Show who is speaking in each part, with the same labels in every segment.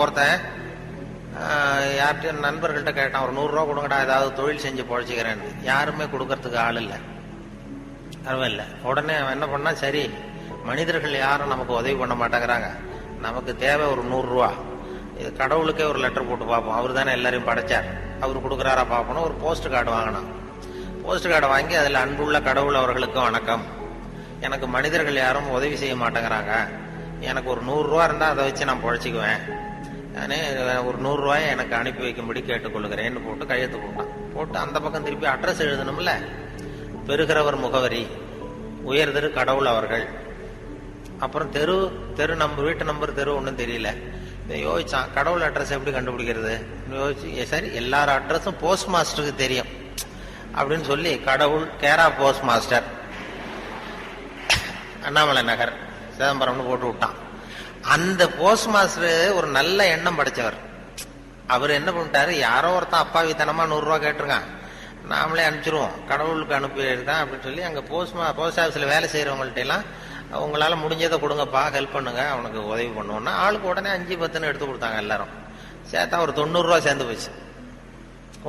Speaker 1: ஒருத்தன் யார்கிட்ட நண்பர்கள்ட்ட கேட்டான், ஒரு 100 ரூபா கொடுங்கடா, ஏதாவது தொழில் செஞ்சு பொழைச்சிக்கிறேன்னு. யாருமே கொடுக்கறதுக்கு ஆள் இல்லை, இல்லை. உடனே அவன் என்ன பண்ணா, சரி மனிதர்கள் யாரும் நமக்கு உதவி பண்ண மாட்டேங்கிறாங்க, நமக்கு தேவை ஒரு 100 ரூபா, இது கடவுளுக்கே ஒரு லெட்டர் போட்டு பார்ப்போம், அவர் தானே எல்லாரையும் படைச்சார், அவர் கொடுக்குறாரா பார்ப்போம். ஒரு போஸ்ட் கார்டு வாங்கினான். போஸ்ட் கார்டை வாங்கி அதில், அன்புள்ள கடவுள் அவர்களுக்கு வணக்கம், எனக்கு மனிதர்கள் யாரும் உதவி செய்ய மாட்டேங்கிறாங்க, எனக்கு ஒரு 100 ரூபா இருந்தால் அதை வச்சு நான் பொழைச்சிக்குவேன், நானே ஒரு 100 ரூபாயை எனக்கு அனுப்பி வைக்கும்படி கேட்டுக்கொள்கிறேன்னு போட்டு கையெழுத்து போட்டான். போட்டு அந்த பக்கம் திருப்பி அட்ரஸ் எழுதணும்ல, பெறுகிறவர் முகவரி, உயர்திரு கடவுள் அவர்கள், அப்புறம் தெரு நம்ம வீட்டு நம்பர், தெரு ஒன்றும் தெரியல. யோசிச்சான், கடவுள் அட்ரஸ் எப்படி கண்டுபிடிக்கிறது யோசிச்சு, சரி எல்லார் அட்ரஸும் போஸ்ட் மாஸ்டருக்கு தெரியும் அப்படின்னு சொல்லி, கடவுள் கேரா போஸ்ட் மாஸ்டர் அண்ணாமலை நகர் சிதம்பரம்னு போட்டு விட்டான். அந்த போஸ்ட் மாஸ்டர் ஒரு நல்ல எண்ணம் படைச்சவர். அவர் என்ன பண்ணிட்டாரு, யாரோ ஒருத்தன் அப்பாவித்தனமா 100 ரூபா கேட்டிருக்கான், நாமளே அனுப்பிச்சிருவோம், கடவுளுக்கு அனுப்பிடுதான் அப்படின்னு சொல்லி, அங்க போஸ்ட் ஆஃபீஸ்ல வேலை செய்யறவங்கள்ட்ட எல்லாம், உங்களால முடிஞ்சதை கொடுங்கப்பா, ஹெல்ப் பண்ணுங்க, அவனுக்கு உதவி பண்ணுவோம்னா ஆளுக்கு உடனே 5-10 எடுத்து கொடுத்தாங்க. எல்லாரும் சேர்த்தா ஒரு 90 ரூபா சேர்ந்து போச்சு.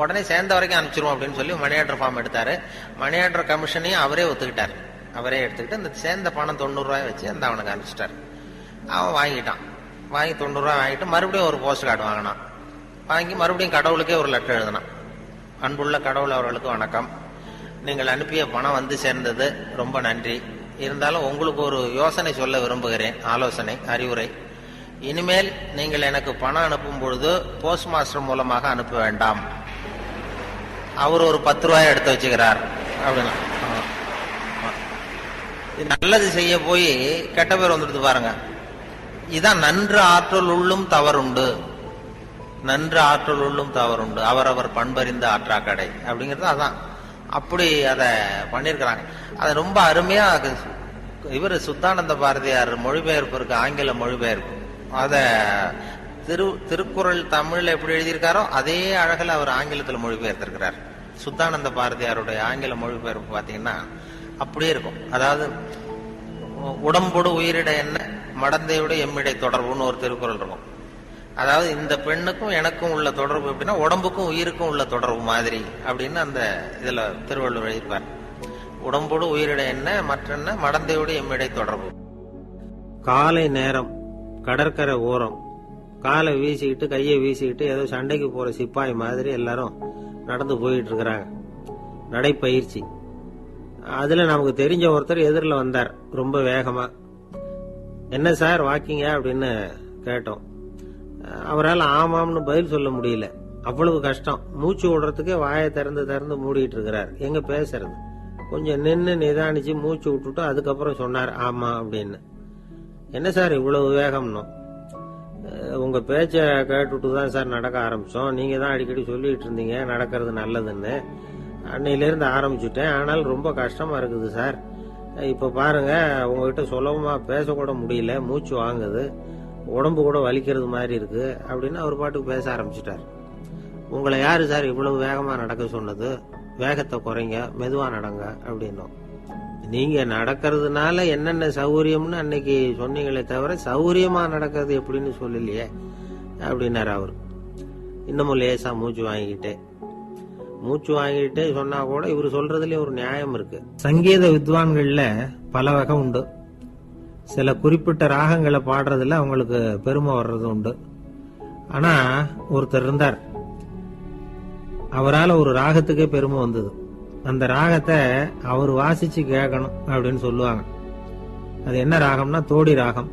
Speaker 1: உடனே சேர்ந்த வரைக்கும் அனுப்பிச்சிருவோம் அப்படின்னு சொல்லி மணி ஆர்டர் ஃபார்ம் எடுத்தாரு. மணி ஆர்டர் கமிஷனையும் அவரே ஒத்துக்கிட்டார். அவரே எடுத்துக்கிட்டு இந்த சேர்ந்த பணம் 90 ரூபாய் வச்சு அந்த அவனுக்கு அனுப்பிச்சிட்டாரு. அவன் வாங்கிட்டான். வாங்கி 90 ரூபாய் வாங்கிட்டு மறுபடியும் ஒரு போஸ்ட் கார்டு வாங்கினான். வாங்கி மறுபடியும் கடவுளுக்கே ஒரு லெட்டர் எழுதினான். அன்புள்ள கடவுள் அவர்களுக்கு வணக்கம், நீங்கள் அனுப்பிய பணம் வந்து சேர்ந்தது, ரொம்ப நன்றி. இருந்தாலும் உங்களுக்கு ஒரு யோசனை சொல்ல விரும்புகிறேன், ஆலோசனை, அறிவுரை. இனிமேல் நீங்கள் எனக்கு பணம் அனுப்பும் பொழுது போஸ்ட் மாஸ்டர் மூலமாக அனுப்ப வேண்டாம். அவர் ஒரு 10 ரூபாய் எடுத்து வச்சுக்கிறார் அப்படின்னா, நல்லது செய்ய போய் கெட்ட பேர் வந்துடுது பாருங்க. இதான் நன்று ஆற்றல் உள்ளும் தவறுண்டு, நன்று ஆற்றல் உள்ளும் தவறுண்டு, அவரவர் பண்பறிந்த ஆற்றாக்கடை அப்படிங்கிறது அதான். அப்படி அதை பண்ணிருக்கிறாங்க. அது ரொம்ப அருமையா இவர் சுத்தானந்த பாரதியார் மொழிபெயர்ப்பு இருக்கு, ஆங்கில மொழிபெயர்ப்பு. அத திருக்குறள் தமிழ்ல எப்படி எழுதியிருக்காரோ அதே அழகில் அவர் ஆங்கிலத்தில் மொழிபெயர்த்திருக்கிறார். சுத்தானந்த பாரதியாருடைய ஆங்கில மொழிபெயர்ப்பு பாத்தீங்கன்னா அப்படியே இருக்கும். அதாவது உடம்போடு உயிரிட என்ன, மடந்தையோட எம்மிடை தொடர்புன்னு ஒரு திருக்குறள் இருக்கும். அதாவது இந்த பெண்ணுக்கும் எனக்கும் உள்ள தொடர்பு எப்படின்னா உடம்புக்கும் உயிருக்கும் உள்ள தொடர்பு மாதிரி அப்படின்னு அந்த இதுல திருவள்ளுவர் எழுதிப்பார். உடம்போடு உயிரிட என்ன, மற்றென்ன, மடந்தையோடு எம்மிடை தொடர்பு. காலை நேரம் கடற்கரை ஓரம் காலை வீசிக்கிட்டு கையை வீசிக்கிட்டு ஏதோ சண்டைக்கு போற சிப்பாய் மாதிரி எல்லாரும் நடந்து போயிட்டு இருக்கிறாங்க. நடைப்பயிற்சி. அதுல நமக்கு தெரிஞ்ச ஒருத்தர் எதிரில் வந்தார் ரொம்ப வேகமா. என்ன சார் வாக்கிங்க அப்படின்னு கேட்டோம். அவரால் ஆமாம்னு பதில் சொல்ல முடியல, அவ்வளவு கஷ்டம். மூச்சு விடுறதுக்கே வாயை திறந்து மூடிட்டு இருக்கிறார். எங்க பேசுறது, கொஞ்சம் நின்று நிதானிச்சு மூச்சு விட்டுட்டு அதுக்கப்புறம் சொன்னார் ஆமா அப்படின்னு. என்ன சார் இவ்வளவு வேகம்னோ, உங்க பேச்ச கேட்டுட்டு தான் சார் நடக்க ஆரம்பிச்சோம். நீங்க தான் அடிக்கடி சொல்லிட்டு இருந்தீங்க நடக்கிறது நல்லதுன்னு. அன்னையிலிருந்து ஆரம்பிச்சுட்டேன், ஆனால் ரொம்ப கஷ்டமா இருக்குது சார். இப்ப பாருங்க, உங்ககிட்ட சுலபமா பேசக்கூட முடியல, மூச்சு வாங்குது, உடம்பு கூட வலிக்கிறது மாதிரி இருக்கு அப்படின்னு அவர் பாட்டுக்கு பேச ஆரம்பிச்சுட்டார். உங்களை யாரு சார் இவ்வளவு வேகமா நடக்க சொன்னது, வேகத்தை குறைங்க, மெதுவா நடங்க அப்படின்னோம். நீங்க நடக்கிறதுனால என்னென்ன சௌகரியம்னு அன்னைக்கு சொன்னீங்களே தவிர சௌகரியமா நடக்கிறது எப்படின்னு சொல்லலையே அப்படின்னாரு அவர். இன்னமும் லேசா மூச்சு வாங்கிட்டே சொன்னா கூட இவரு சொல்றதுல ஒரு நியாயம் இருக்கு. சங்கீத வித்வான்கள்ல பல வகை உண்டு. சில குறிப்பிட்ட ராகங்களை பாடுறதுல அவங்களுக்கு பெருமை வர்றது உண்டு. ஆனா ஒருத்தர் இருந்தார், அவரால் ஒரு ராகத்துக்கே பெருமை வந்தது. அந்த ராகத்தை அவர் வாசிச்சு கேட்கணும் அப்படின்னு சொல்லுவாங்க. அது என்ன ராகம்னா தோடி ராகம்.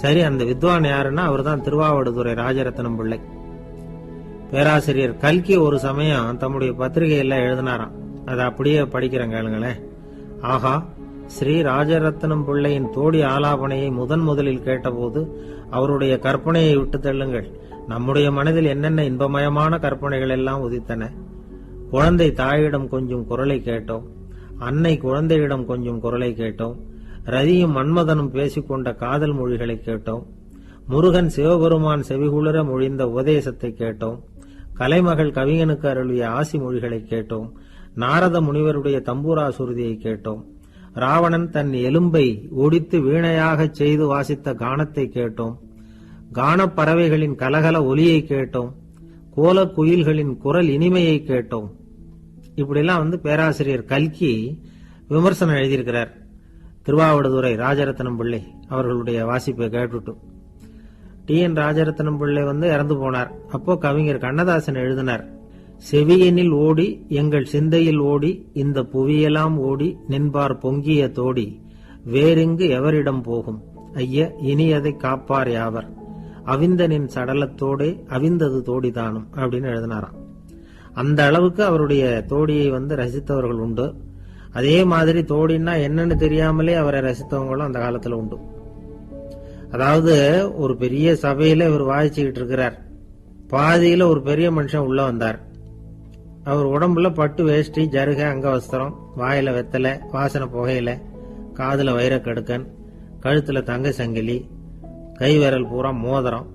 Speaker 1: சரி, அந்த வித்வான் யாருன்னா அவர் தான் திருவாவடுதுறை ராஜரத்னம் பிள்ளை. பேராசிரியர் கல்கி ஒரு சமயம் தம்முடைய பத்திரிகையெல்லாம் எழுதினாராம். அதை அப்படியே படிக்கிறேன் கேளுங்களேன். ஆகா, ஸ்ரீ ராஜரத்னம் பிள்ளையின் தோடி ஆலாபனையை முதலில் கேட்டபோது அவருடைய கற்பனையை விட்டு தள்ளுங்கள். நம்முடைய மனதில் என்னென்ன இன்பமயமான கற்பனைகள் எல்லாம் உதித்தன. குழந்தை தாயிடம் கொஞ்சம் குரலை கேட்டோம், அன்னை குழந்தையிடம் கொஞ்சம் குரலை கேட்டோம், ரதியும் மன்மதனும் பேசிக்கொண்ட காதல் மொழிகளை கேட்டோம், முருகன் சிவபெருமான் செவிகுளிர மொழிந்த உபதேசத்தை கேட்டோம், கலைமகள் கவிஞனுக்கு அருளிய ஆசி மொழிகளை கேட்டோம், நாரத முனிவருடைய தம்பூரா சுருதியை கேட்டோம், ராவணன் தன் எலும்பை ஒடித்து வீணையாகச் செய்து வாசித்த கானத்தை கேட்டோம்,
Speaker 2: கானப்பறவைகளின் கலகல ஒலியை கேட்டோம், கோல குயில்களின் குரல் இனிமையை கேட்டோம். இப்படிலாம் பேராசிரியர் கல்கி விமர்சனம் எழுதியிருக்கிறார். திருவாவடுதுறை ராஜரத்னம் பிள்ளை அவர்களுடைய வாசிப்பை கேட்டுட்டு டி.என். ராஜரத்னம் பிள்ளை இறந்து போனார். அப்போ கவிஞர் கண்ணதாசன் எழுதினார், செவியனில் ஓடி எங்கள் சிந்தையில் ஓடி இந்த புவியெல்லாம் ஓடி நின்பார் பொங்கிய தோடி வேறெங்கு எவரிடம் போகும் ஐய இனி அதை காப்பார் யாவர் அவிந்தனின் சடலத்தோடே அவிந்தது தோடிதானும் அப்படின்னு எழுதினாராம். அந்த அளவுக்கு அவருடைய தோடியை ரசித்தவர்கள் உண்டு. அதே மாதிரி தோடின்னா என்னன்னு தெரியாமலே அவரை ரசித்தவங்களும் அந்த காலத்துல உண்டு. அதாவது ஒரு பெரிய சபையில இவர் வாசிச்சுக்கிட்டு இருக்கிறார். பாதியில ஒரு பெரிய மனுஷன் உள்ள வந்தார். அவர் உடம்புல பட்டு வேஷ்டி, ஜருக, அங்கவஸ்திரம், வாயில வெத்தலை, வாசனை புகையில, காதுல வைரக்கடுக்கன், கழுத்துல தங்க சங்கிலி, கை விரல் பூரா மோதிரம்,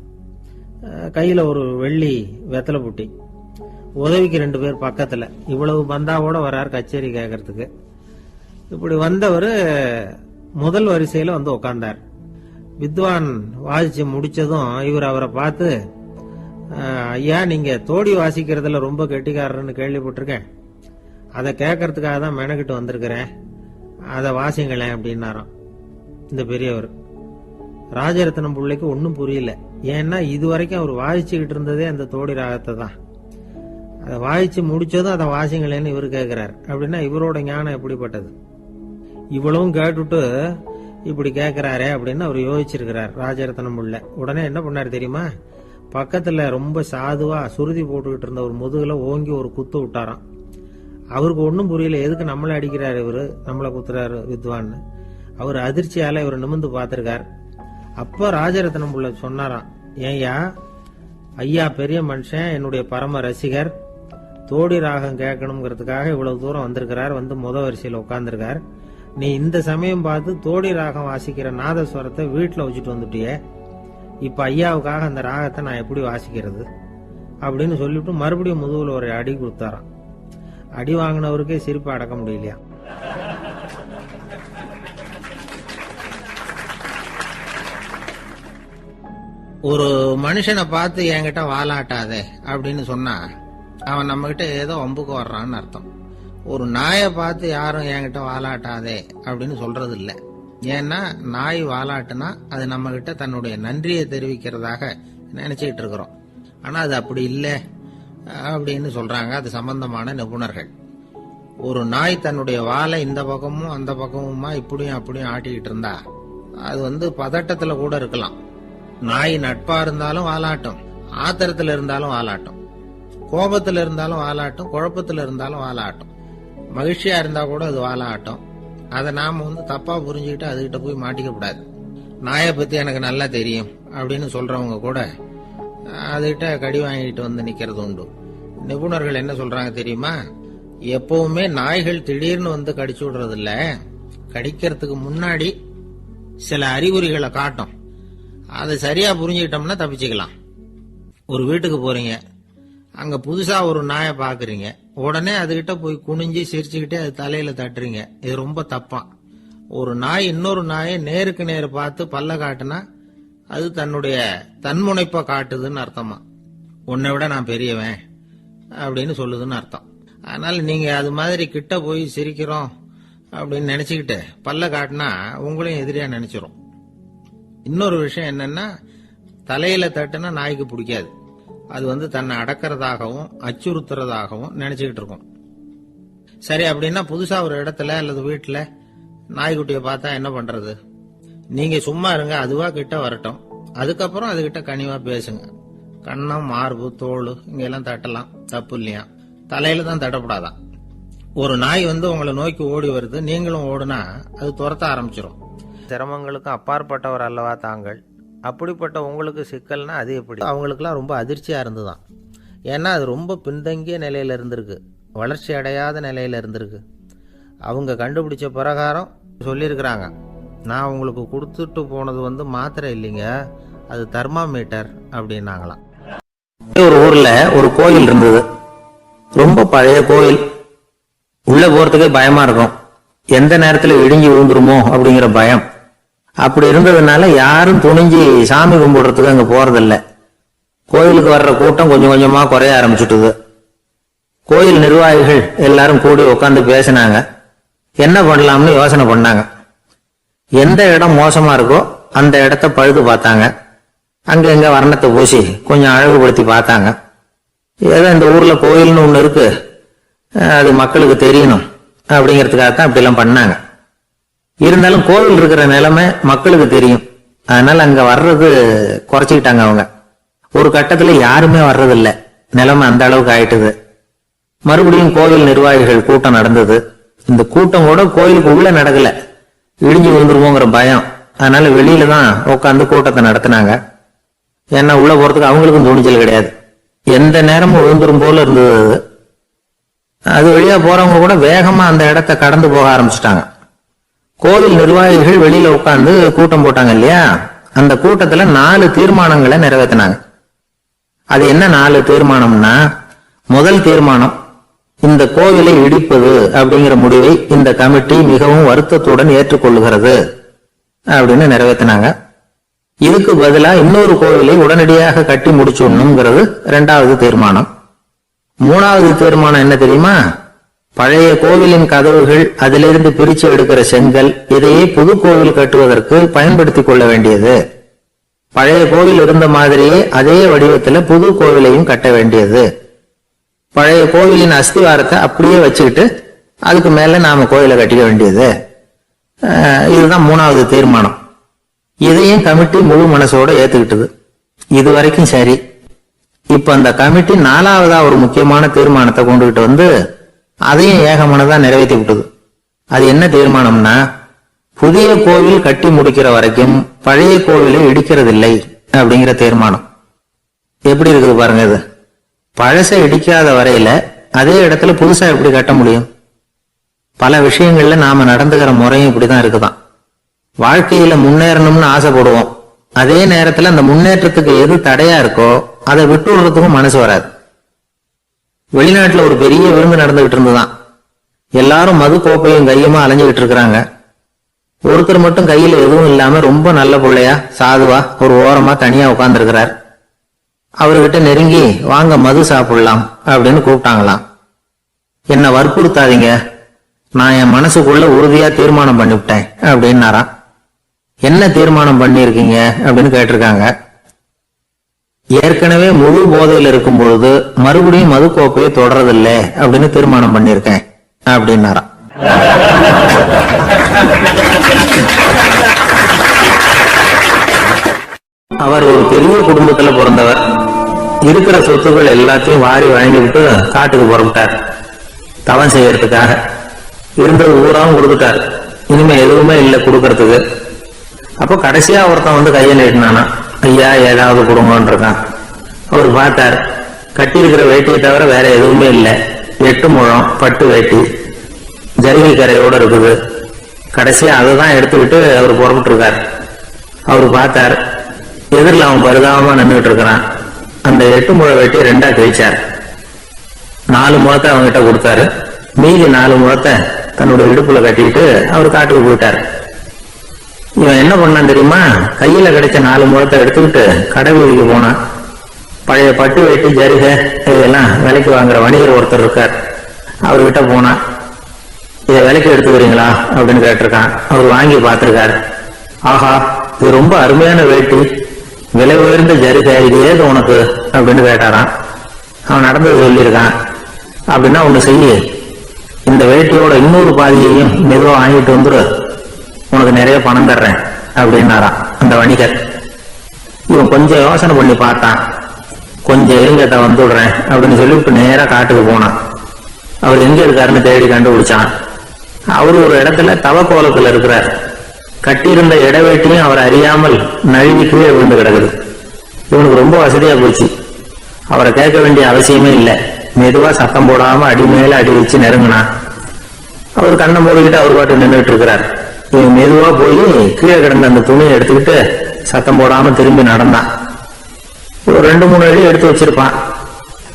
Speaker 2: கையில ஒரு வெள்ளி வெத்தலை புட்டி, உதவிக்கு 2 பேர் பக்கத்துல. இவ்வளவு பந்தாவோட வர்றார் கச்சேரி கேட்கறதுக்கு. இப்படி வந்தவர் முதல் வரிசையில உட்கார்ந்தார். வித்வான் வாசிச்சு முடிச்சதும் இவர் அவரை பார்த்து, ஐயா நீங்க தோடி வாசிக்கிறதுல ரொம்ப கெட்டிக்காரர்னு கேள்விப்பட்டிருக்கேன், அதை கேட்கறதுக்காக தான் மெனக்கிட்டு வந்திருக்கிறேன், அதை வாசிங்களேன் அப்படின்னாராம் இந்த பெரியவர். ராஜரத்னம் பிள்ளைக்கு ஒன்னும் புரியல. ஏன்னா இதுவரைக்கும் அவர் வாசிச்சுக்கிட்டு இருந்ததே அந்த தோடி ராகத்தை தான். அதை வாசிச்சு முடிச்சதும் அதை வாசிங்களேன்னு இவர் கேட்கிறார். அப்படின்னா இவரோட ஞானம் எப்படிப்பட்டது? இவ்வளவும் கேட்டுட்டு இப்படி கேட்கிறாரே அப்படின்னு அவர் யோசிச்சிருக்கிறார் ராஜரத்னம் பிள்ளை. உடனே என்ன பண்ணாரு தெரியுமா? பக்கத்துல ரொம்ப சாதுவா சுருதி போட்டுக்கிட்டு இருந்த ஒரு முதுகுல ஓங்கி ஒரு குத்து விட்டாராம். அவருக்கு ஒன்னும் புரியல, எதுக்கு நம்மளை அடிக்கிறாரு இவரு, நம்மளை குத்துறாரு வித்வான்னு. அவர் அதிர்ச்சியால இவர் நிமிர்ந்து பார்த்திருக்கார். அப்ப ராஜரத்னம் பிள்ளை சொன்னாராம், ஏய்யா ஐயா பெரிய மனுஷன், என்னுடைய பரம ரசிகர், தோடி ராகம் கேட்கணுங்கிறதுக்காக இவ்வளவு தூரம் வந்திருக்கிறார், முத வரிசையில் உட்கார்ந்துருக்கார். நீ இந்த சமயம் பார்த்து தோடி ராகம் வாசிக்கிற நாதஸ்வரத்தை வீட்டுல வச்சுட்டு வந்துட்டியே, இப்ப ஐயாவுக்காக அந்த ராகத்தை நான் எப்படி வாசிக்கிறது அப்படின்னு சொல்லிட்டு மறுபடியும் முதுகுல ஒரு அடி கொடுத்தாராம். அடி வாங்கினவருக்கே சிரிப்பு அடக்க முடியலையா. ஒரு மனுஷனை பார்த்து என்கிட்ட வாலாட்டாதே அப்படின்னு சொன்னா அவன் நம்ம கிட்ட ஏதோ வம்புக்கு வர்றான்னு அர்த்தம். ஒரு நாயை பார்த்து யாரும் என்கிட்ட வாலாட்டாதே அப்படின்னு சொல்றது இல்லை. ஏன்னா நாய் வாலாட்டுனா அது நம்ம கிட்ட தன்னுடைய நன்றியை தெரிவிக்கிறதாக நினைச்சுக்கிட்டு இருக்கிறோம். ஆனா அது அப்படி இல்லை அப்படின்னு சொல்றாங்க அது சம்பந்தமான நிபுணர்கள். ஒரு நாய் தன்னுடைய வாலை இந்த பக்கமும் அந்த பக்கமுமா இப்படியும் அப்படியும் ஆட்டிக்கிட்டு இருந்தா அது பதட்டத்துல கூட இருக்கலாம். நாய் நட்பா இருந்தாலும் வாலாட்டும், ஆத்திரத்துல இருந்தாலும் வாலாட்டும், கோபத்துல இருந்தாலும் வாலாட்டும், குழப்பத்துல இருந்தாலும் வாலாட்டும், மகிழ்ச்சியா இருந்தா கூட அது வாலாட்டும். அதை நாம தப்பா புரிஞ்சுக்கிட்டு அதுகிட்ட போய் மாட்டிக்க கூடாது. நாயை பத்தி எனக்கு நல்லா தெரியும் அப்படின்னு சொல்றவங்க கூட அதுகிட்ட கடி வாங்கிட்டு நிக்கிறது உண்டு. நிபுணர்கள் என்ன சொல்றாங்க தெரியுமா? எப்பவுமே நாய்கள் திடீர்னு கடிச்சு விடுறது இல்ல, கடிக்கிறதுக்கு முன்னாடி சில அறிகுறிகளை காட்டும். அதை சரியா புரிஞ்சுக்கிட்டோம்னா தப்பிச்சுக்கலாம். ஒரு வீட்டுக்கு போறீங்க, அங்க புதுசா ஒரு நாயை பாக்குறீங்க, உடனே அதுகிட்ட போய் குனிஞ்சு சிரிச்சுக்கிட்டே அது தலையில தட்டுறீங்க. இது ரொம்ப தப்பா. ஒரு நாய் இன்னொரு நாயை நேருக்கு நேரு பார்த்து பல்ல காட்டுனா அது தன்னுடைய தன்முனைப்ப காட்டுதுன்னு அர்த்தமா. உன்னை விட நான் பெரியவன் அப்படின்னு சொல்லுதுன்னு அர்த்தம். அதனால நீங்க அது மாதிரி கிட்ட போய் சிரிக்கிறோம் அப்படின்னு நினைச்சுக்கிட்டு பல்ல காட்டினா உங்களையும் எதிரியா நினைச்சிரும். இன்னொரு விஷயம் என்னன்னா, தலையில தட்டுனா நாய்க்கு பிடிக்காது. அது தன்னை அடக்கிறதாகவும் அச்சுறுத்துறதாகவும் நினைச்சுக்கிட்டு இருக்கும். சரி, அப்படின்னா புதுசா ஒரு இடத்துல அல்லது வீட்டுல நாய்க்குட்டியை பார்த்தா என்ன பண்றது? நீங்க சும்மா இருங்க, அதுவா கிட்ட வரட்டும். அதுக்கப்புறம் அதுகிட்ட கனிவா பேசுங்க. கண்ணம், மார்பு, தோல் இங்கெல்லாம் தட்டலாம், தப்பு இல்லையா? தலையில தான் தட்டப்படாதான். ஒரு நாய் உங்களை நோக்கி ஓடி வருது, நீங்களும் ஓடுனா அது துரத்த ஆரம்பிச்சிடும். சிரமங்களுக்கும் அப்பாற்பட்டவர் அல்லவா தாங்கள்? அப்படிப்பட்ட உங்களுக்கு சிக்கல்னா அது எப்படி? அவங்களுக்குலாம் ரொம்ப அதிர்ச்சியா இருந்துதான். ஏன்னா அது ரொம்ப பின்தங்கிய நிலையில இருந்திருக்கு, வளர்ச்சி அடையாத நிலையில இருந்திருக்கு. அவங்க கண்டுபிடிச்ச பிரகாரம் சொல்லியிருக்கிறாங்க, நான் உங்களுக்கு கொடுத்துட்டு போனது மாத்திரை இல்லைங்க, அது தெர்மாமீட்டர் அப்படின்னாங்களாம்.
Speaker 3: ஒரு ஊர்ல ஒரு கோயில் இருந்தது, ரொம்ப பழைய கோயில். உள்ள போறதுக்கே பயமா இருக்கும், எந்த நேரத்துல இடிஞ்சு விழுந்துருமோ அப்படிங்கிற பயம். அப்படி இருந்ததுனால யாரும் துணிஞ்சு சாமி கும்பிடுறதுக்கு அங்க போறதில்ல. கோயிலுக்கு வர்ற கூட்டம் கொஞ்சம் கொஞ்சமா குறைய ஆரம்பிச்சுட்டுது. கோயில் நிர்வாகிகள் எல்லாரும் கூடி உட்காந்து பேசினாங்க. என்ன பண்ணலாம்னு யோசனை பண்ணாங்க. எந்த இடம் மோசமா இருக்கோ அந்த இடத்த பழுது பார்த்தாங்க. அங்க எங்க வர்ணத்தை பூசி கொஞ்சம் அழகுபடுத்தி பார்த்தாங்க. ஏதோ இந்த ஊர்ல கோயில்னு ஒண்ணு இருக்கு, அது மக்களுக்கு தெரியணும் அப்படிங்கிறதுக்காகத்தான் அப்படி எல்லாம் பண்ணாங்க. இருந்தாலும் கோவில் இருக்கிற நிலைமை மக்களுக்கு தெரியும், அதனால அங்க வர்றது குறைச்சிக்கிட்டாங்க அவங்க. ஒரு கட்டத்துல யாருமே வர்றதில்ல, நிலைமை அந்த அளவுக்கு ஆயிட்டுது. மறுபடியும் கோவில் நிர்வாகிகள் கூட்டம் நடந்தது. இந்த கூட்டம் கூட கோயிலுக்கு உள்ள நடக்கல, இடிஞ்சு விழுந்துருவோங்கிற பயம். அதனால வெளியில தான் உட்காந்து கூட்டத்தை நடத்தினாங்க. ஏன்னா உள்ள போறதுக்கு அவங்களுக்கும் துணிச்சல் கிடையாது, எந்த நேரமும் விழுந்துரும் போல இருந்தது. அது வழியா போறவங்க கூட வேகமா அந்த இடத்த கடந்து போக ஆரம்பிச்சுட்டாங்க. கோவில் நிர்வாகிகள் வெளியில உட்காந்து கூட்டம் போட்டாங்க இல்லையா, அந்த கூட்டத்துல 4 தீர்மானங்களை நிறைவேற்றினாங்க. அது என்ன 4 தீர்மானம்னா, முதல் தீர்மானம், இந்த கோவிலை இடிப்பது அப்படிங்கிற முடிவை இந்த கமிட்டி மிகவும் வருத்தத்துடன் ஏற்றுக்கொள்ளுகிறது அப்படின்னு நிறைவேற்றினாங்க. இதுக்கு பதிலா இன்னொரு கோவிலை உடனடியாக கட்டி முடிச்சுடணுங்கிறது 2வது தீர்மானம். 3வது தீர்மானம் என்ன தெரியுமா, பழைய கோவிலின் கதவுகள், அதிலிருந்து பிரிச்சு எடுக்கிற செங்கல், இதையே புது கோவில் கட்டுவதற்கு பயன்படுத்திக் கொள்ள வேண்டியது. பழைய கோவில் இருந்த மாதிரியே அதே வடிவத்துல புது கோவிலையும் கட்ட வேண்டியது. பழைய கோவிலின் அஸ்திவாரத்தை அப்படியே வச்சுக்கிட்டு அதுக்கு மேல நாம கோயிலை கட்டிக்க வேண்டியது. இதுதான் 3வது தீர்மானம். இதையும் கமிட்டி முழு மனசோட ஏத்துக்கிட்டது. இது வரைக்கும் சரி. இப்ப அந்த கமிட்டி 4வதா ஒரு முக்கியமான தீர்மானத்தை கொண்டுகிட்டு வந்து அதையும் ஏகமனதா நிறைவேற்றி விட்டது. அது என்ன தீர்மானம்னா, புதிய கோவில் கட்டி முடிக்கிற வரைக்கும் பழைய கோவிலை இடிக்கிறதில்லை அப்படிங்கிற தீர்மானம். எப்படி இருக்குது பாருங்க இது. பழசை இடிக்காத வரையில அதே இடத்துல புதுசா எப்படி கட்ட முடியும்? பல விஷயங்கள்ல நாம நடந்துகிற முறையும் இப்படிதான் இருக்குதான். வாழ்க்கையில முன்னேறணும்னு ஆசைப்படுவோம், அதே நேரத்துல அந்த முன்னேற்றத்துக்கு எது தடையா இருக்கோ அதை விட்டு விடுறதுக்கும் மனசு வராது. வெளிநாட்டுல ஒரு பெரிய விருந்து நடந்துகிட்டு இருந்துதான். எல்லாரும் மது கோப்பையும் கையுமா அலைஞ்சுகிட்டு இருக்கிறாங்க. ஒருத்தர் மட்டும் கையில எதுவும் இல்லாம ரொம்ப நல்ல பிள்ளையா சாதுவா ஒரு ஓரமா தனியா உட்கார்ந்து இருக்கிறார். அவர்கிட்ட நெருங்கி வாங்க மது சாப்பிடலாம் அப்படின்னு கூப்பிட்டாங்களாம். என்ன வற்புறுத்தாதீங்க, நான் என் மனசுக்குள்ள உறுதியா தீர்மானம் பண்ணிவிட்டேன் அப்படின்னாராம். என்ன தீர்மானம் பண்ணிருக்கீங்க அப்படின்னு கேட்டிருக்காங்க. ஏற்கனவே முழு போதையில் இருக்கும் பொழுது மறுபடியும் மது கோப்பையை தொடரதில்லை அப்படின்னு தீர்மானம் பண்ணிருக்கேன் அப்படின்னாராம். அவர் ஒரு பெரிய குடும்பத்துல பிறந்தவர். இருக்கிற சொத்துக்கள் எல்லாத்தையும் வாரி வழங்கிவிட்டு காட்டுக்கு புறப்பட்டார் தவம் செய்யறதுக்காக. இருந்தது ஊராவும் கொடுத்துட்டார், இனிமே எதுவுமே இல்லை கொடுக்கறதுக்கு. அப்போ கடைசியா ஒருத்தன் வந்து கையை நீட்டினானா, ஐயா ஏதாவது கொடுங்கன்னு இருக்கான். அவர் பார்த்தார், கட்டி இருக்கிற வேட்டியை தவிர வேற எதுவுமே இல்லை. 8 முழம் பட்டு வேட்டி ஜரிகை கரையோட இருக்குது. கடைசியா அதை தான் எடுத்துக்கிட்டு அவர் புறப்பட்டு இருக்கார். அவர் பார்த்தார், எதிரில் அவன் பரிதாபமா நின்றுட்டு இருக்கிறான். அந்த 8 முழ வேட்டி 2ஆ கிழிச்சார். 4 முழத்தை அவங்ககிட்ட கொடுத்தாரு. மீதி 4 முழத்தை தன்னோட இடுப்புல கட்டிக்கிட்டு அவர் காட்டுக்கு போயிட்டார். இவன் என்ன பண்ணான் தெரியுமா, கையில கிடைச்ச 4 முழத்தை எடுத்துக்கிட்டு கடை வீதிக்கு போனான். பழைய பட்டு வேட்டி ஜரிகை இதெல்லாம் விலைக்கு வாங்குற வணிகர் ஒருத்தர் இருக்கார், அவர்கிட்ட போனான். இதை விலைக்கு எடுத்துக்கிறீங்களா அப்படின்னு கேட்டிருக்கான். அவர் வாங்கி பார்த்திருக்காரு. ஆஹா, இது ரொம்ப அருமையான வேட்டி, விலை உயர்ந்த ஜரிகை, இது ஏது உனக்கு அப்படின்னு கேட்டாரான். அவன் நடந்தது சொல்லியிருக்கான். அப்படின்னா ஒண்ணு செய்ய, இந்த வேட்டியோட இன்னொரு பாதியையும் மெதுவா வாங்கிட்டு வந்துரு, உனக்கு நிறைய பணம் தர்றேன் அப்படின்னாராம் அந்த வணிகர். இவன் கொஞ்சம் யோசனை பண்ணி பார்த்தான். கொஞ்சம் இருங்கட்ட வந்துடுறேன் அப்படின்னு சொல்லிட்டு நேரா காட்டுக்கு போனான். அவர் எங்க இருக்காருன்னு தேடி கண்டுபிடிச்சான். அவரு ஒரு இடத்துல தவக்கோலத்துல இருக்கிறார். கட்டியிருந்த இடவேட்டியும் அவர் அறியாமல் நழுவி கீழே விழுந்து கிடக்குது. இவனுக்கு ரொம்ப வசதியா போச்சு. அவரை கேட்க வேண்டிய அவசியமே இல்லை. மெதுவா சத்தம் போடாம அடி மேல அடி வச்சு நெருங்கினான். அவர் கண்ணை மூடிக்கிட்டு அவர் பாட்டு நின்றுட்டு இருக்கிறார். இவன் மெதுவா போய் கீழே கிடந்த அந்த துணியை எடுத்துக்கிட்டு சத்தம் போடாம திரும்பி நடந்தான். ஒரு 2-3 அடி எடுத்து வச்சிருப்பான்.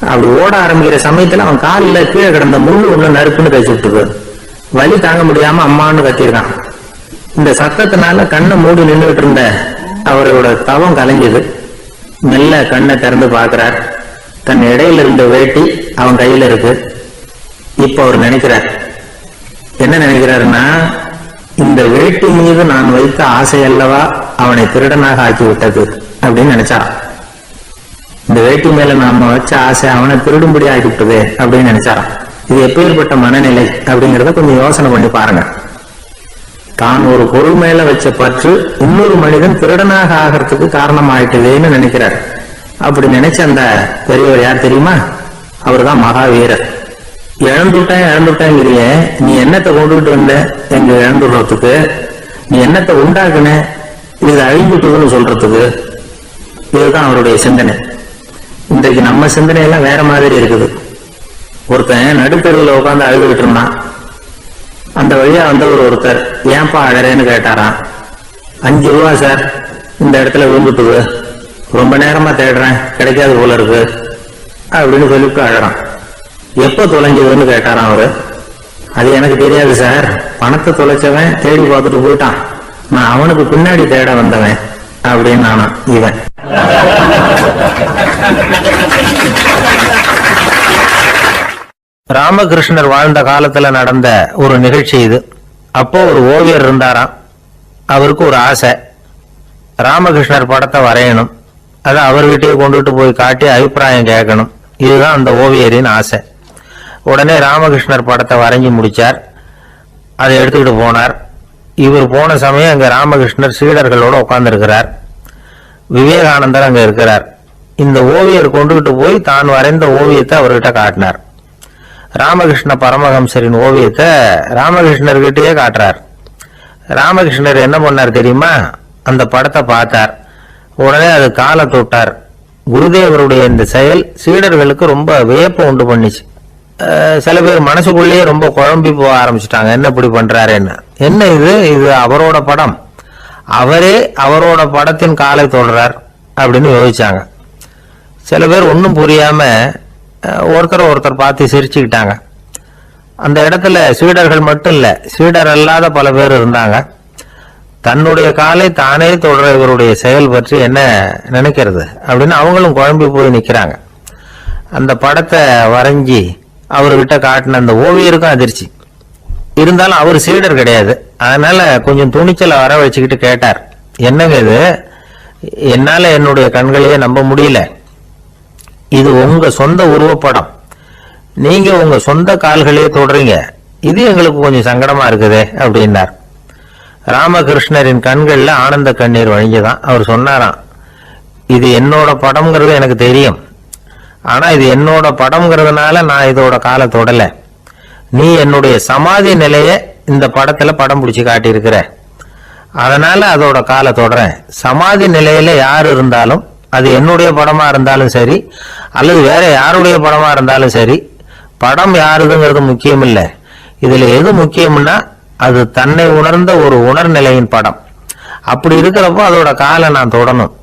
Speaker 3: அப்படி ஓட ஆரம்பிக்கிற சமயத்துல அவன் காலில் கீழே கிடந்த முள்ளு ஒண்ணு நறுப்புன்னு தைச்சு விட்டுது. வலி தாங்க முடியாம அம்மான்னு கத்திருக்கான். இந்த சத்தத்தினால கண்ணை மூடி நின்றுட்டு இருந்த அவரோட தவம் கலைஞ்சது. மெல்ல கண்ணை திறந்து பார்க்கிறார். தன் இடையில இருந்த வேட்டி அவன் கையில இருக்கு. இப்ப அவர் நினைக்கிறார், என்ன நினைக்கிறாருன்னா, இந்த வேட்டி மீது நான் வைத்த ஆசை அல்லவா அவனை திருடனாக ஆக்கி விட்டது அப்படின்னு நினைச்சாராம். இந்த வேட்டி மேல நாம வச்ச ஆசை அவனை திருடும்படி ஆகிவிட்டது அப்படின்னு நினைச்சாராம். இது எப்பேற்பட்ட மனநிலை அப்படிங்கறத கொஞ்சம் யோசனை பண்ணி பாருங்க. தான் ஒரு பொருள் மேல வச்ச பற்று இன்னொரு மனிதன் திருடனாக ஆகிறதுக்கு காரணம் ஆயிட்டதுன்னு நினைக்கிறார். அப்படி நினைச்ச அந்த பெரியவர் யார் தெரியுமா? அவர் தான் மகாவீரர். இழந்துட்டேங்கிறிய, நீ என்னத்தை கொண்டுகிட்டு வந்த எங்க இழந்துடுறதுக்கு? நீ என்னத்தை உண்டாக்குன இது அழிஞ்சுட்டுன்னு சொல்றதுக்கு? இதுதான் அவருடைய சிந்தனை. இன்றைக்கு நம்ம சிந்தனை எல்லாம் வேற மாதிரி இருக்குது. ஒருத்தன் நடுத்தருவில் உட்காந்து அழுதுகிட்டு இருந்தான். அந்த வழியா வந்தவர் ஒருத்தர், ஏன்பா அழறேன்னு கேட்டாராம். 5 ரூபா சார், இந்த இடத்துல விழுந்துட்டுது, ரொம்ப நேரமா தேடுறேன், கிடைக்காது போல இருக்கு அப்படின்னு சொல்லிட்டு அழறான். எப்போ தொலைஞ்சதுன்னு கேட்டாராம் அவரு. அது எனக்கு தெரியாது சார், பணத்தை தொலைச்சவன் தேடி பார்த்துட்டு போயிட்டான், நான் அவனுக்கு பின்னாடி தேட வந்தவன் அப்படின்னு நானா இவன்.
Speaker 2: ராமகிருஷ்ணர் வாழ்ந்த காலத்துல நடந்த ஒரு நிகழ்ச்சி இது. அப்போ ஒரு ஓவியர் இருந்தாராம். அவருக்கு ஒரு ஆசை, ராமகிருஷ்ணர் படத்தை வரையணும், அதை அவர்கிட்டயே கொண்டுட்டு போய் காட்டி அபிப்பிராயம் கேட்கணும். இதுதான் அந்த ஓவியரின் ஆசை. உடனே ராமகிருஷ்ணர் படத்தை வரைஞ்சி முடிச்சார். அதை எடுத்துக்கிட்டு போனார். இவர் போன சமயம் அங்க ராமகிருஷ்ணர் சீடர்களோட உட்கார்ந்து இருக்கிறார். விவேகானந்தர் அங்க இருக்கிறார். இந்த ஓவியர் கொண்டுகிட்டு போய் தான் வரைந்த ஓவியத்தை அவர்கிட்ட காட்டினார். ராமகிருஷ்ண பரமஹம்சரின் ஓவியத்தை ராமகிருஷ்ணர்கிட்டயே காட்டுறார். ராமகிருஷ்ணர் என்ன பண்ணார் தெரியுமா? அந்த படத்தை பார்த்தார். உடனே அது காலை தொட்டார். குருதேவருடைய இந்த செயல் சீடர்களுக்கு ரொம்ப வியப்பை உண்டு பண்ணிச்சு. சில பேர் மனசுக்குள்ளேயே ரொம்ப குழம்பி போக ஆரம்பிச்சுட்டாங்க, என்ன இப்படி பண்றாருன்னு. என்ன இது அவரோட படம், அவரே அவரோட படத்தின் காலை தொடுறார் அப்படின்னு யோசிச்சாங்க. சில பேர் ஒன்றும் புரியாம ஒருத்தர் பார்த்து சிரிச்சுக்கிட்டாங்க. அந்த இடத்துல சீடர்கள் மட்டும் இல்ல, சீடர் அல்லாத பல பேர் இருந்தாங்க. தன்னுடைய காலை தானே தொடர இவருடைய செயல் பற்றி என்ன நினைக்கிறது அப்படின்னு அவங்களும் குழம்பி போய் நிக்கிறாங்க. அந்த படத்தை வரைஞ்சி அவர்கிட்ட காட்டின அந்த ஓவியருக்கும் அதிர்ச்சி. இருந்தாலும் அவர் சீடர் கிடையாது, அதனால கொஞ்சம் துணிச்சலை வர வச்சுக்கிட்டு கேட்டார், என்னங்க இது, என்னால என்னுடைய கண்களையே நம்ப முடியல, இது உங்க சொந்த உருவப்படம், நீங்க உங்க சொந்த கால்களையே தொடுறீங்க, இது எங்களுக்கு கொஞ்சம் சங்கடமா இருக்குதே அப்படின்னார். ராமகிருஷ்ணரின் கண்கள்ல ஆனந்த கண்ணீர் வழிஞ்சுதான். அவர் சொன்னாராம், இது என்னோட படம்ங்கிறது எனக்கு தெரியும், ஆனா இது என்னோட படம்ங்கிறதுனால நான் இதோட காலை தொடல, நீ என்னுடைய சமாதி நிலைய இந்த படத்துல படம் பிடிச்சு காட்டியிருக்கிற, அதனால அதோட காலை தொடறேன். சமாதி நிலையில யார் இருந்தாலும், அது என்னுடைய படமா இருந்தாலும் சரி அல்லது வேற யாருடைய படமா இருந்தாலும் சரி, படம் யாருதுங்கிறது முக்கியம் இல்லை. இதுல எது முக்கியம்னா அது தன்னை உணர்ந்த ஒரு உணர்நிலையின் படம். அப்படி இருக்கிறப்போ அதோட காலை நான் தொடணும்.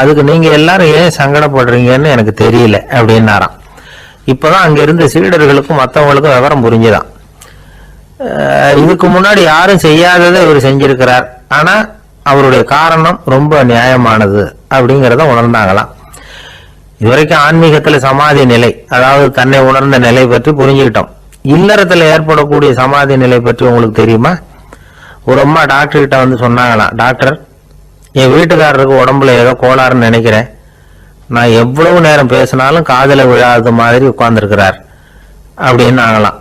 Speaker 2: அதுக்கு நீங்க எல்லாரும் ஏன் சங்கடப்படுறீங்கன்னு எனக்கு தெரியல அப்படின்னாராம். இப்பதான் அங்க இருந்த சீடர்களுக்கும் மற்றவங்களுக்கும் விவரம் புரிஞ்சுதான். இதுக்கு முன்னாடி யாரும் செய்யாததை இவர் செஞ்சிருக்கிறார், ஆனா அவருடைய காரணம் ரொம்ப நியாயமானது அப்படிங்கிறத உணர்ந்தாங்களாம். இதுவரைக்கும் ஆன்மீகத்துல சமாதி நிலை, அதாவது தன்னை உணர்ந்த நிலை பற்றி புரிஞ்சுக்கிட்டோம். இல்லறத்துல ஏற்படக்கூடிய சமாதி நிலை பற்றி உங்களுக்கு தெரியுமா? ஒரு அம்மா டாக்டர் கிட்ட வந்து சொன்னாங்களாம், டாக்டர், என் வீட்டுக்காரருக்கு உடம்புல ஏதோ கோளாறுன்னு நினைக்கிறேன், நான் எவ்வளவு நேரம் பேசினாலும் காதுல விழாத மாதிரி உட்கார்ந்துருக்கிறார் அப்படின்னாங்களாம்.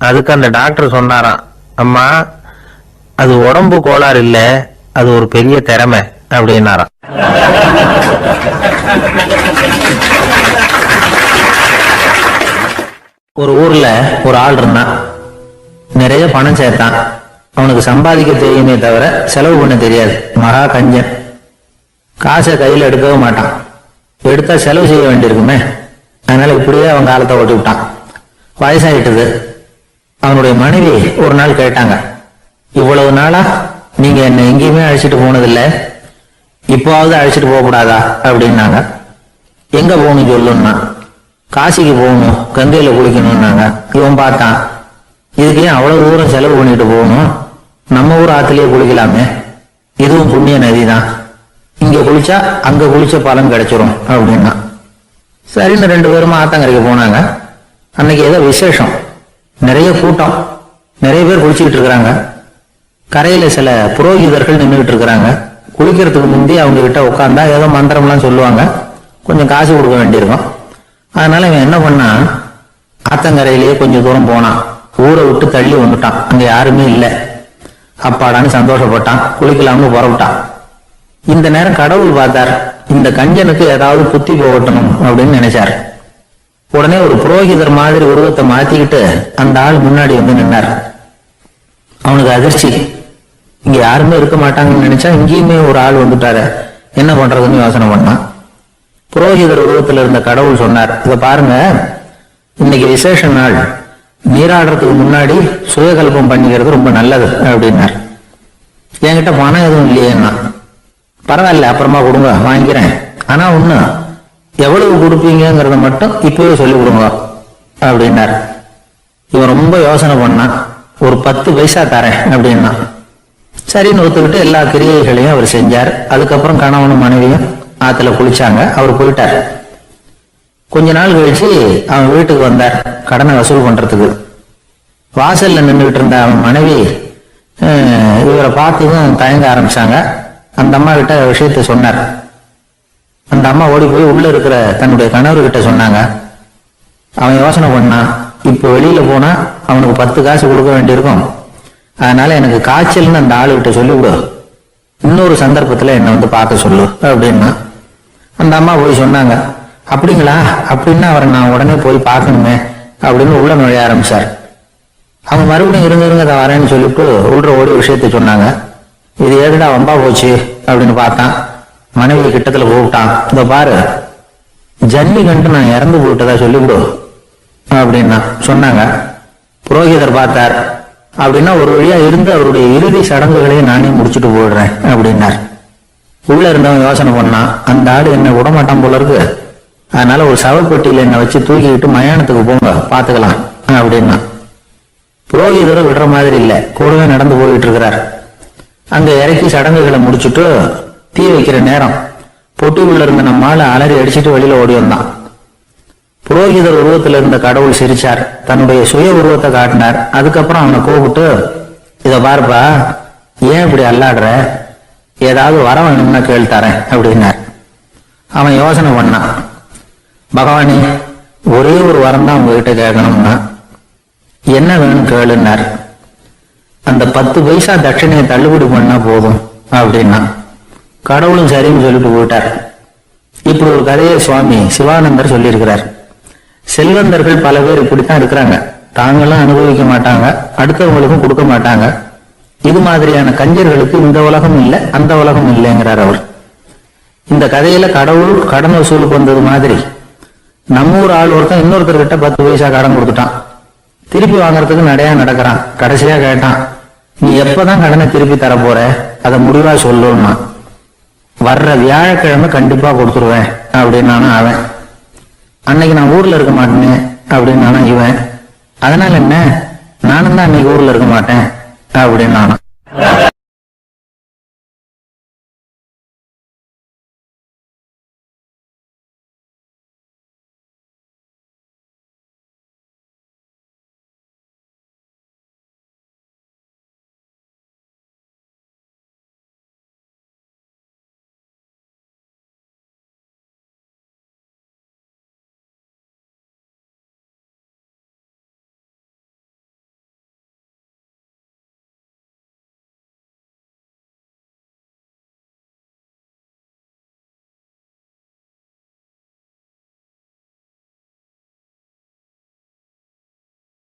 Speaker 2: அதுக்கு அந்த டாக்டர் சொன்னாராம், அம்மா அது உடம்பு கோளாறு இல்ல, அது ஒரு பெரிய திறமை அப்படின்னாராம்.
Speaker 3: ஒரு ஊர்ல ஒரு ஆள் இருந்தான். நிறைய பணம் சேர்த்தான். அவனுக்கு சம்பாதிக்க தெரியுமே தவிர செலவு பண்ண தெரியாது. மகா கஞ்சன். காசை கையில எடுக்கவும் மாட்டான். எடுத்தா செலவு செய்ய வேண்டியிருக்குமே, அதனால இப்படியே அவன் காலத்தை ஓட்டி விட்டான். வயசாயிட்டது. அவனுடைய மனைவி ஒரு நாள் கேட்டாங்க, இவ்வளவு நாளா நீங்க என்ன எங்கேயுமே அழைச்சிட்டு போனதில்லை, இப்போவாவது அழைச்சிட்டு போக கூடாதா அப்படின்னாங்க. எங்க போகணும் சொல்லுன்னா, காசிக்கு போகணும், கங்கையில குளிக்கணும்னாங்க. இவன் பார்த்தான், இதுக்கு ஏன் அவ்வளவு தூரம் செலவு பண்ணிட்டு போகணும், நம்ம ஊர் ஆத்திலேயே குளிக்கலாமே, இதுவும் புண்ணிய நதி தான், இங்க குளிச்சா அங்க குளிச்ச பலன் கிடைச்சிரும் அப்படின்னா. சரின்னு 2 பேருமா ஆத்தங்கரைக்கு போனாங்க. அன்னைக்கு ஏதோ விசேஷம், நிறைய கூட்டம், நிறைய பேர் குளிச்சுக்கிட்டு இருக்கிறாங்க. கரையில சில புரோகிதர்கள் நின்றுகிட்டு இருக்கிறாங்க. குளிக்கிறதுக்கு முந்தி அவங்க கிட்ட உட்காந்தா ஏதோ மந்திரம்லாம் சொல்லுவாங்க, கொஞ்சம் காசு கொடுக்க வேண்டியிருக்கும். அதனால இவன் என்ன பண்ணா, ஆத்தங்கரையிலேயே கொஞ்சம் தூரம் போனான். ஊரை விட்டு தள்ளி வந்துட்டான், அங்க யாருமே இல்லை. அப்பாடான்னு சந்தோஷப்பட்டான், குளிக்கலாம்னு புறப்பட்டான். இந்த நேரம் கடவுள் பார்த்தார், இந்த கஞ்சனுக்கு ஏதாவது புத்தி போகட்டணும் அப்படின்னு நினைச்சார். உடனே ஒரு புரோகிதர் மாதிரி உருவத்தை மாத்திக்கிட்டு அந்த ஆள் முன்னாடி வந்து நின்னார். அவனுக்கு அதிர்ச்சி, இங்க யாருமே இருக்க மாட்டாங்கன்னு நினைச்சா இங்கேயுமே ஒரு ஆள் வந்துட்டாரு, என்ன பண்றதுன்னு யோசனை பண்ணான். புரோகிதர் உருவத்தில் இருந்த கடவுள் சொன்னார், இத பாருங்க, இன்னைக்கு விசேஷ நாள், நீராடுறதுக்கு முன்னாடி சுயகல்பம் பண்ணிக்கிறது ரொம்ப நல்லது அப்படின்னார். என்கிட்ட பணம் எதுவும் இல்லையேன்னா, பரவாயில்ல அப்புறமா கொடுங்க வாங்கிக்கிறேன், ஆனா ஒண்ணு, எவ்வளவு கொடுப்பீங்கிறத மட்டும் இப்பவே சொல்லி கொடுங்க அப்படின்னார். இவன் ரொம்ப யோசனை பண்ணான், ஒரு 10 பைசா தரேன் அப்படின்னா. சரின்னு ஒத்துக்கிட்டு எல்லா கிரியைகளையும் அவர் செஞ்சார். அதுக்கப்புறம் கணவனும் மனைவியும் ஆத்துல குளிச்சாங்க. அவர் போயிட்டார். கொஞ்ச நாள் கழிச்சு அவன் வீட்டுக்கு வந்தார் கடனை வசூல் பண்றதுக்கு. வாசல்ல நின்றுகிட்டு இருந்த அவன் மனைவி இவரை பார்த்ததும் தயங்க ஆரம்பிச்சாங்க. அந்த அம்மா கிட்ட விஷயத்த சொன்னார். அந்த அம்மா ஓடி போய் உள்ள இருக்கிற தன்னுடைய கணவர்கிட்ட சொன்னாங்க. அவன் யோசனை பண்ணான், இப்ப வெளியில போனா அவனுக்கு 10 காசு கொடுக்க வேண்டியிருக்கும், அதனால எனக்கு காய்ச்சல்னு அந்த ஆளுகிட்ட சொல்லிவிடு, இன்னொரு சந்தர்ப்பத்துல என்ன வந்து பார்க்க சொல்லு அப்படின்னா. அந்த அம்மா போய் சொன்னாங்க. அப்படிங்களா, அப்படின்னா அவரை நான் உடனே போய் பார்க்கணுமே அப்படின்னு உள்ள நுழைய ஆரம்பிச்சார். அவங்க மறுபடியும் இருங்க அதை வரேன்னு சொல்லிட்டு உள்ள ஓடி விஷயத்த சொன்னாங்க. இது ஏதுடா வம்பா போச்சு அப்படின்னு பார்த்தான். மனைவி கிட்டத்துல கூப்பிட்டான், இந்த பாரு, ஜன்னி கண்டு நான் இறந்து போயிட்டதா சொல்லிவிடு அப்படின்னா சொன்னாங்க. புரோகிதர் பார்த்தார். அப்படின்னா ஒரு வழியா இருந்து அவருடைய இறுதி சடங்குகளையும் நானே முடிச்சுட்டு போயிடுறேன் அப்படின்னார். உள்ள இருந்தவன் யோசனை பண்ணான், அந்த ஆடு என்ன விடமாட்டான் போல இருக்கு, அதனால ஒரு சவப்பெட்டியில என்னை வச்சு தூக்கிக்கிட்டு மயானத்துக்கு போங்க பாத்துக்கலாம் அப்படின்னா. புரோகிதரை விடுற மாதிரி இல்ல, கூடவே நடந்து போயிட்டு இருக்கிறார். அங்க இறக்கி சடங்குகளை முடிச்சுட்டு தீ வைக்கிற நேரம் பொட்டிக்குள்ள இருந்த நம்மால அலறி அடிச்சுட்டு வெளியில ஓடி வந்தான். புரோகிதர் உருவத்தில் இருந்த கடவுள் சிரிச்சார், தன்னுடைய சுய உருவத்தை காட்டினார். அதுக்கப்புறம் அவனை கூப்பிட்டு, இத பாருப்பா, ஏன் இப்படி அல்லாடுற, ஏதாவது வர வேணும்னா கேள் தரேன் அப்படின்னார். அவன் யோசனை பண்ணான், பகவானே, ஒரே ஒரு வரம் தான் உங்ககிட்ட கேட்கணும்னா என்ன வேணும் கேளுன்னார். அந்த 10 பைசா தட்சணையை தள்ளுபடி பண்ணா போதும் அப்படின்னா. கடவுளும் சரின்னு சொல்லிட்டு போயிட்டார். இப்படி ஒரு கதையை சுவாமி சிவானந்தர் சொல்லியிருக்கிறார். செல்வந்தர்கள் பல பேர் இப்படித்தான் இருக்கிறாங்க, தாங்களும் அனுபவிக்க மாட்டாங்க, அடுத்தவங்களுக்கும் கொடுக்க மாட்டாங்க. இது மாதிரியான கஞ்சர்களுக்கு இந்த உலகம் இல்லை அந்த உலகம் இல்லைங்கிறார் அவர். இந்த கதையில கடவுள் கடன் வசூலுக்கு வந்தது மாதிரி நம்ம ஊர் ஆள் ஒருத்தன் இன்னொருத்தர்கிட்ட 10 பைசா கடன் கொடுத்துட்டான். திருப்பி வாங்கறதுக்கு நடையா நடக்கிறான். கடைசியா கேட்டான், நீ எப்பதான் கடனை திருப்பி தர போற, அதை முடிவா சொல்லுன்னா. வர்ற வியாழக்கிழமை கண்டிப்பா கொடுத்துருவேன் அப்படின்னு அவன். அன்னைக்கு நான் ஊர்ல இருக்க மாட்டேனே அப்படின்னு இவன். அதனால என்ன, நானும் தான் அன்னைக்கு ஊர்ல இருக்க மாட்டேன் அப்படின்னு